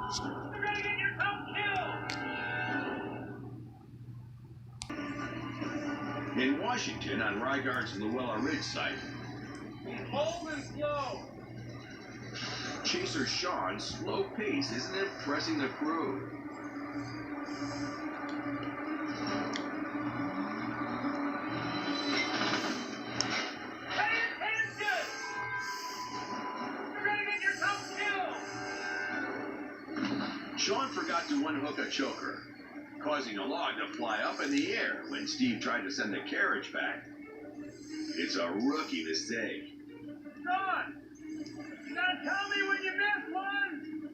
You're gonna get yourself killed! In Washington, on Rygart's Luella Ridge site, he's holding slow. Chaser Sean's slow pace isn't impressing the crew. Pay attention! You're gonna get yourself killed! Sean forgot to unhook a choker, causing a log to fly up in the air when Steve tried to send the carriage back. It's a rookie mistake. Sean! You gotta tell me when you miss one!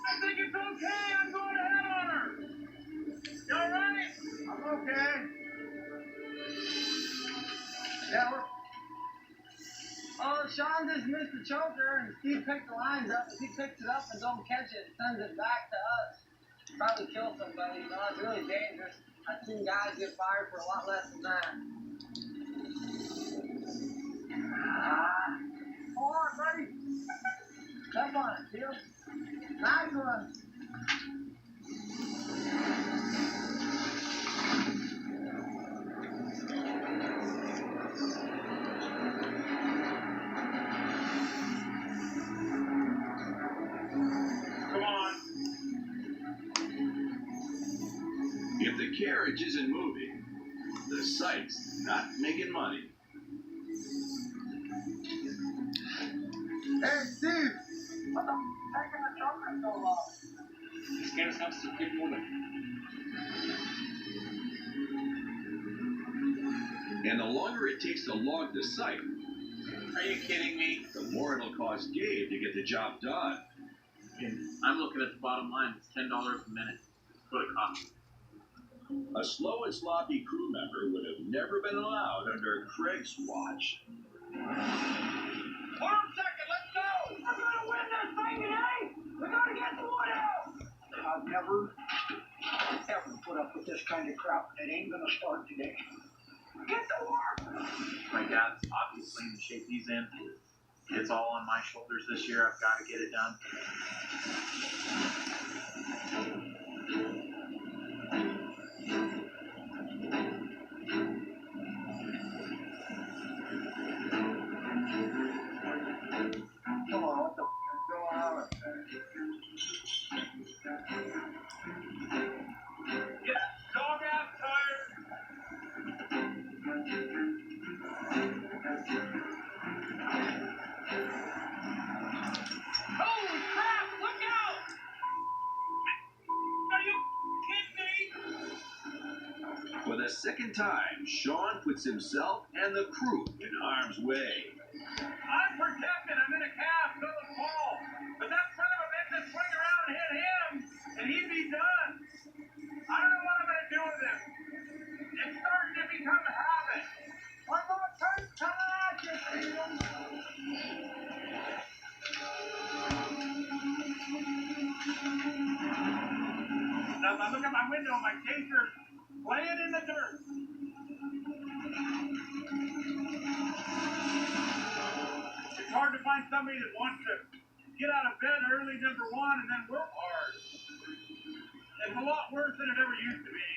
I think it's okay, I'm going ahead on her! You alright? I'm okay. Yeah, oh, Sean just missed the choker and Steve picked the lines up. If he picks it up and don't catch it, sends it back to us. Probably kill somebody, you know, it's really dangerous. I've seen guys get fired for a lot less than that. Hold on, buddy. Step on it, Phil. Nice one. Come on. If the carriage isn't moving, the site's not making money. Hey, Steve. What the heck is the choker so long? He's getting us to keep moving. And the longer it takes to log the site, Are you kidding me? the more it'll cost Gabe to get the job done. I'm looking at the bottom line. It's $10 a minute. That's what it costs. A slow and sloppy crew member would have never been allowed under Craig's watch. Hold on a second, let's go! We're gonna win this thing today! We gotta get the wood out! I've never, ever put up with this kind of crap. It ain't gonna start today. Get to work! My dad's obviously in the shape he's in. It's all on my shoulders this year. I've got to get it done. Come on, what the f is going on? Get that dog out, tired! Holy crap, look out! Are you kidding me? For the second time, Sean puts himself and the crew in harm's way. I'm protected, I'm in a cast, so the fall. But that son of a bitch just swing around and hit him, and he'd be done. I don't know what I'm gonna do with him. It's starting to become a habit. One more turn, charge, you freedom. Now, if I look at my window, my chaser's laying in the dirt. It's hard to find somebody that wants to get out of bed early, number one, and then work hard. It's a lot worse than it ever used to be.